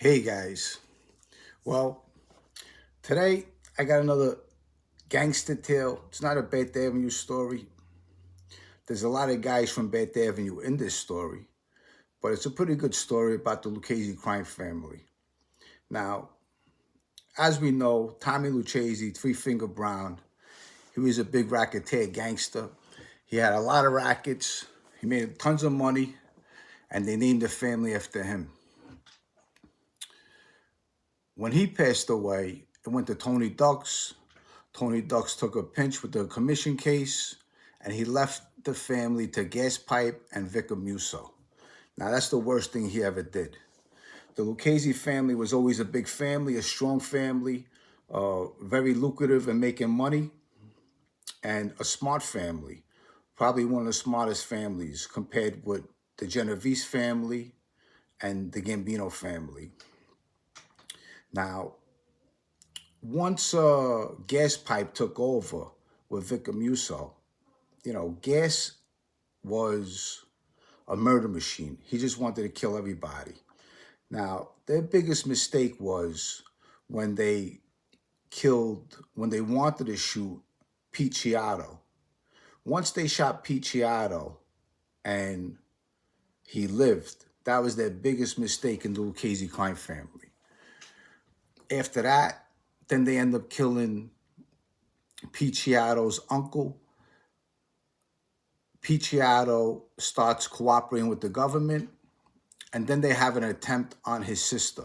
Hey guys, well, today I got another gangster tale. It's not a Beth Avenue story. There's a lot of guys from Beth Avenue in this story, but it's a pretty good story about the Lucchese crime family. Now, as we know, Tommy Lucchese, Three Finger Brown, he was a big racketeer gangster. He had a lot of rackets. He made tons of money, and they named the family after him. When he passed away, it went to Tony Ducks. Tony Ducks took a pinch with the commission case, and he left the family to Gas Pipe and Vicar Musso. Now, that's the worst thing he ever did. The Lucchese family was always a big family, a strong family, very lucrative and making money, and a smart family. Probably one of the smartest families compared with the Genovese family and the Gambino family. Now, once Gas Pipe took over with Vicar Musso, Gas was a murder machine. He just wanted to kill everybody. Now, their biggest mistake was when they when they wanted to shoot Pete Chiato. Once they shot Pete Chiato and he lived, that was their biggest mistake in the Lucchese crime family. After that, then they end up killing Pete Chiato's uncle. Pete Chiato starts cooperating with the government, and then they have an attempt on his sister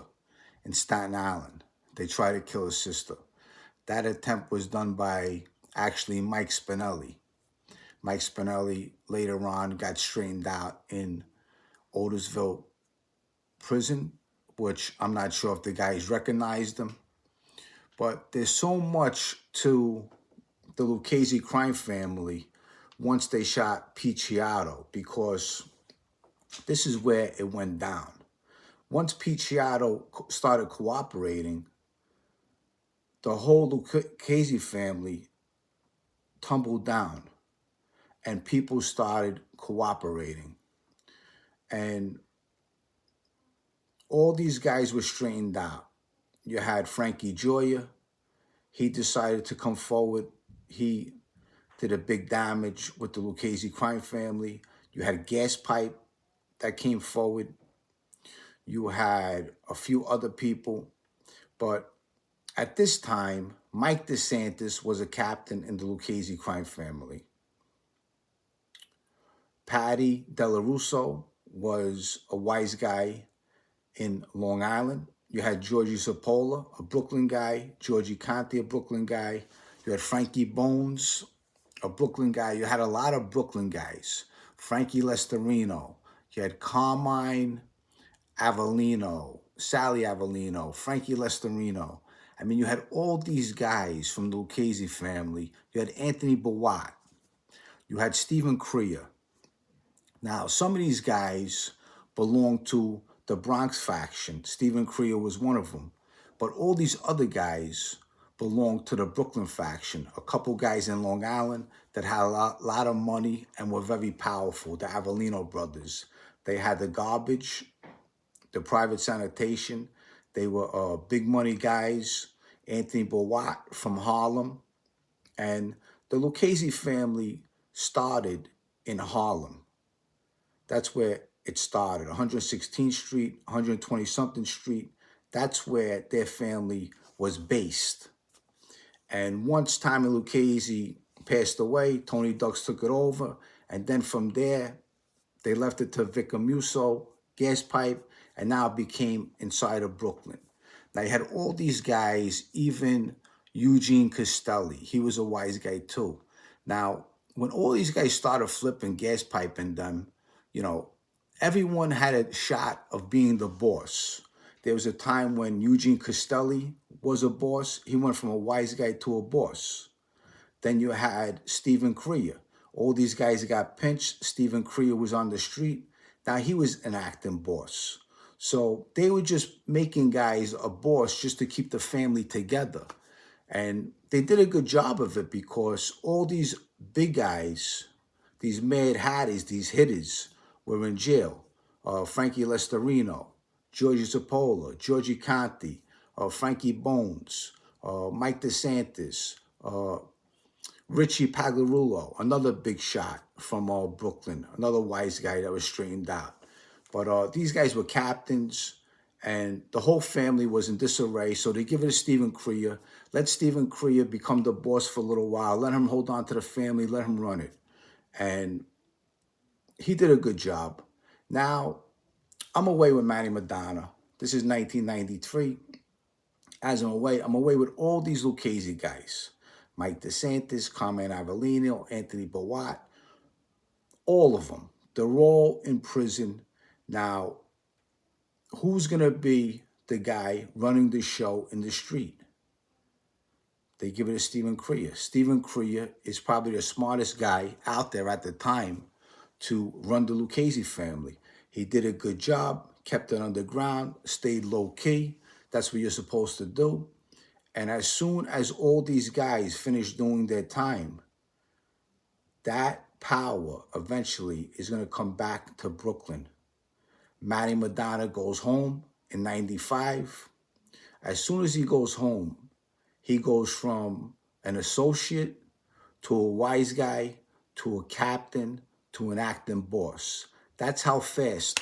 in Staten Island. They try to kill his sister. That attempt was done by actually Mike Spinelli. Mike Spinelli later on got straightened out in Otisville prison, which I'm not sure if the guys recognized him. But there's so much to the Lucchese crime family once they shot Pete Chiato, because this is where it went down. Once Pete Chiato started cooperating, the whole Lucchese family tumbled down and people started cooperating. And all these guys were straightened out. You had Frankie Gioia. He decided to come forward. He did a big damage with the Lucchese crime family. You had Gas Pipe that came forward. You had a few other people. But at this time, Mike Desantis was a captain in the Lucchese crime family. Patty Dellarusso was a wise guy in Long Island. You had Georgie Zapola, a Brooklyn guy. Georgie Conti, a Brooklyn guy. You had Frankie Bones, a Brooklyn guy. You had a lot of Brooklyn guys. Frankie Lesterino. You had Carmine Avellino, Sally Avellino, Frankie Lesterino. I mean, you had all these guys from the Lucchese family. You had Anthony Bawat. You had Stephen Crea. Now, some of these guys belonged to the Bronx faction. Stephen Crea was one of them. But all these other guys belonged to the Brooklyn faction. A couple guys in Long Island that had a lot of money and were very powerful, the Avellino brothers. They had the garbage, the private sanitation. They were big money guys. Anthony Bawat from Harlem. And the Lucchese family started in Harlem. That's where it started. 116th Street, 120-something Street. That's where their family was based. And once Tommy Lucchese passed away, Tony Ducks took it over. And then from there, they left it to Vicar Musso, Gas Pipe, and now it became inside of Brooklyn. Now you had all these guys, even Eugene Castelli. He was a wise guy too. Now, when all these guys started flipping Gas Pipe in them, everyone had a shot of being the boss. There was a time when Eugene Castelli was a boss. He went from a wise guy to a boss. Then you had Stephen Crea. All these guys got pinched. Stephen Crea was on the street. Now he was an acting boss. So they were just making guys a boss just to keep the family together. And they did a good job of it because all these big guys, these mad hatties, these hitters, were in jail. Frankie Lesterino, Georgie Zapola, Georgie Conti, Frankie Bones, Mike Desantis, Richie Pagliarulo, another big shot from Brooklyn, another wise guy that was straightened out. But these guys were captains, and the whole family was in disarray. So they give it to Stephen Crea. Let Stephen Crea become the boss for a little while. Let him hold on to the family. Let him run it. And he did a good job. Now, I'm away with Manny Madonna. This is 1993. As I'm away with all these Lucchese guys. Mike Desantis, Carmen Avellino, Anthony Bawat, all of them. They're all in prison. Now, who's going to be the guy running the show in the street? They give it to Stephen Crea. Stephen Crea is probably the smartest guy out there at the time to run the Lucchese family. He did a good job, kept it underground, stayed low key. That's what you're supposed to do. And as soon as all these guys finish doing their time, that power eventually is going to come back to Brooklyn. Manny Madonna goes home in 95. As soon as he goes home, he goes from an associate to a wise guy to a captain to an acting boss. That's how fast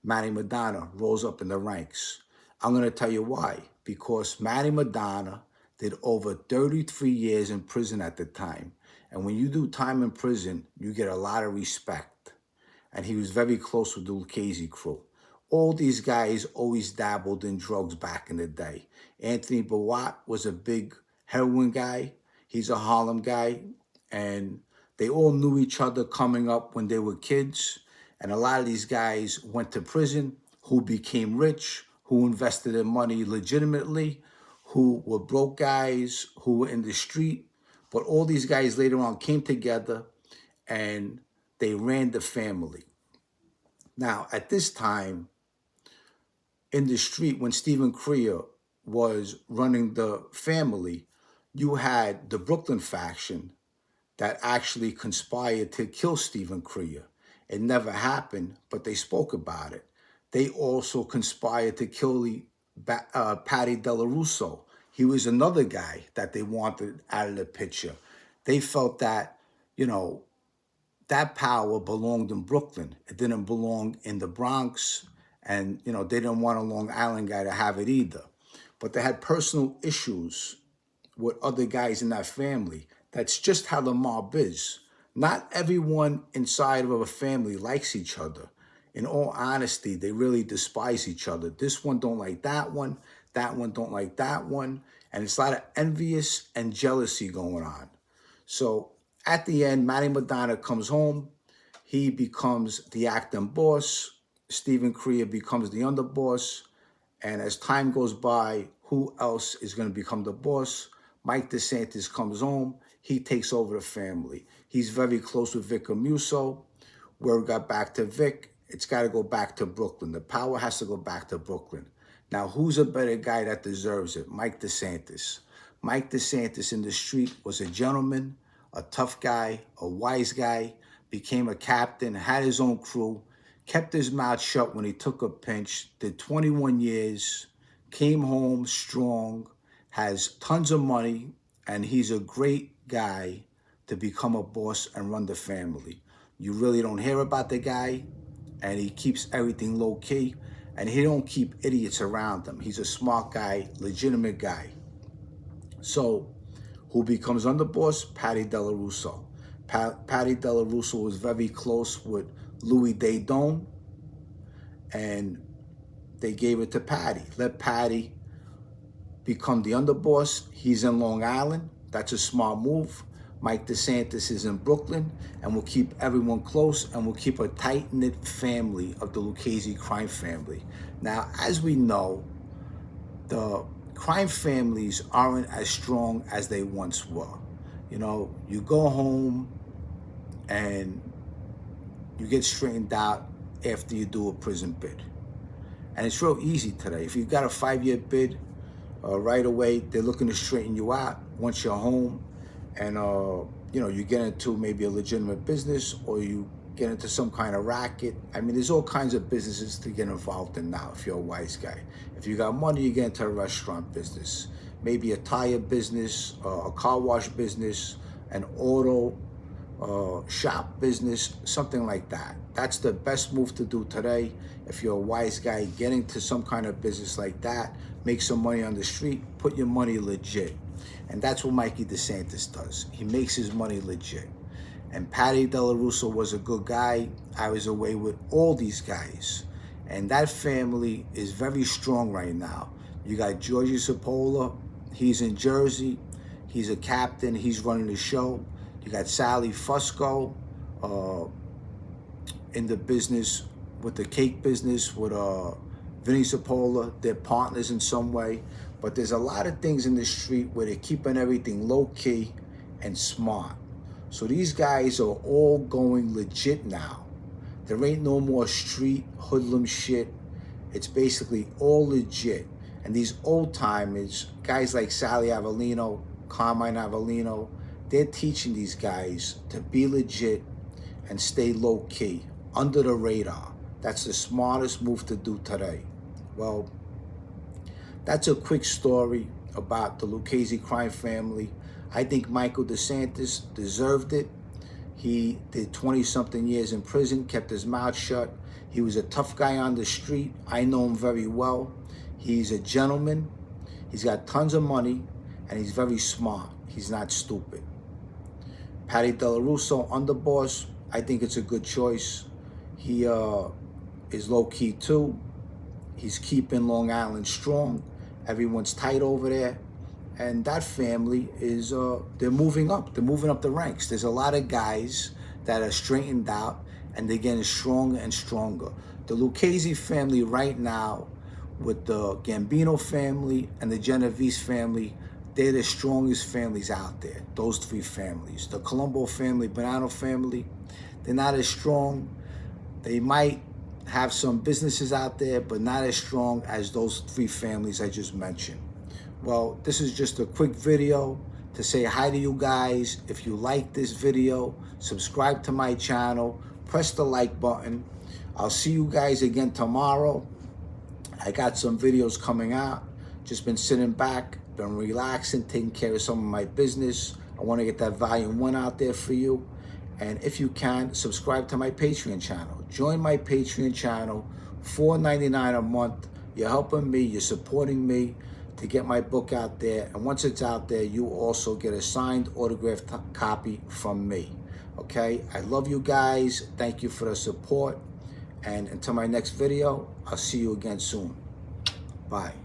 Manny Madonna rose up in the ranks. I'm going to tell you why. Because Manny Madonna did over 33 years in prison at the time. And when you do time in prison, you get a lot of respect. And he was very close with the Lucchese crew. All these guys always dabbled in drugs back in the day. Anthony Bawat was a big heroin guy. He's a Harlem guy. And they all knew each other coming up when they were kids. And a lot of these guys went to prison, who became rich, who invested their money legitimately, who were broke guys, who were in the street. But all these guys later on came together and they ran the family. Now, at this time, in the street, when Stephen Crea was running the family, you had the Brooklyn faction that actually conspired to kill Stephen Crea. It never happened, but they spoke about it. They also conspired to kill Patty Dellarusso. He was another guy that they wanted out of the picture. They felt that, that power belonged in Brooklyn. It didn't belong in the Bronx. And, they didn't want a Long Island guy to have it either. But they had personal issues with other guys in that family. That's just how the mob is. Not everyone inside of a family likes each other. In all honesty, they really despise each other. This one don't like that one don't like that one. And it's a lot of envious and jealousy going on. So at the end, Manny Madonna comes home. He becomes the acting boss. Stephen Crea becomes the underboss. And as time goes by, who else is going to become the boss? Mike Desantis comes home. He takes over the family. He's very close with Vic Amuso. Word got back to Vic. It's got to go back to Brooklyn. The power has to go back to Brooklyn. Now, who's a better guy that deserves it? Mike Desantis. Mike Desantis in the street was a gentleman, a tough guy, a wise guy, became a captain, had his own crew, kept his mouth shut when he took a pinch, did 21 years, came home strong, has tons of money, and he's a great guy to become a boss and run the family. You really don't hear about the guy, and he keeps everything low key, and he don't keep idiots around him. He's a smart guy, legitimate guy. So, who becomes underboss? Patty Dellarusso. Patty Dellarusso was very close with Louis Daydon, and they gave it to Patty. Let Patty become the underboss. He's in Long Island. That's a smart move. Mike Desantis is in Brooklyn, and we'll keep everyone close, and we'll keep a tight-knit family of the Lucchese crime family. Now, as we know, the crime families aren't as strong as they once were. You go home and you get straightened out after you do a prison bid. And it's real easy today. If you've got a 5-year bid, right away, they're looking to straighten you out once you're home. And, you get into maybe a legitimate business, or you get into some kind of racket. I mean, there's all kinds of businesses to get involved in now if you're a wise guy. If you got money, you get into a restaurant business, maybe a tire business, a car wash business, an auto shop business, something like that. That's the best move to do today. If you're a wise guy, get into some kind of business like that, make some money on the street, put your money legit. And that's what Mikey Desantis does. He makes his money legit. And Patty Dellarusso was a good guy. I was away with all these guys. And that family is very strong right now. You got Georgie Cipolla. He's in Jersey. He's a captain. He's running the show. You got Sally Fusco in the business with the cake business with Vinny Cipolla. They're partners in some way. But there's a lot of things in the street where they're keeping everything low-key and smart. So these guys are all going legit now. There ain't no more street hoodlum shit. It's basically all legit. And these old-timers, guys like Sally Avellino, Carmine Avellino, they're teaching these guys to be legit and stay low-key, under the radar. That's the smartest move to do today. Well, that's a quick story about the Lucchese crime family. I think Michael Desantis deserved it. He did 20-something years in prison, kept his mouth shut. He was a tough guy on the street. I know him very well. He's a gentleman. He's got tons of money, and he's very smart. He's not stupid. Patty Dellarusso, underboss, I think it's a good choice. He is low-key too. He's keeping Long Island strong. Everyone's tight over there. And that family is, they're moving up. They're moving up the ranks. There's a lot of guys that are straightened out, and they're getting stronger and stronger. The Lucchese family right now, with the Gambino family and the Genovese family, they're the strongest families out there, those three families. The Colombo family, Bonanno family, they're not as strong. They might have some businesses out there, but not as strong as those three families I just mentioned. Well, this is just a quick video to say hi to you guys. If you like this video, subscribe to my channel, press the like button. I'll see you guys again tomorrow. I got some videos coming out. Just been sitting back, been relaxing, taking care of some of my business. I want to get that volume 1 out there for you. And if you can, subscribe to my Patreon channel. Join my Patreon channel, $4.99 a month. You're helping me, you're supporting me to get my book out there. And once it's out there, you also get a signed autographed copy from me. Okay? I love you guys. Thank you for the support. And until my next video, I'll see you again soon. Bye.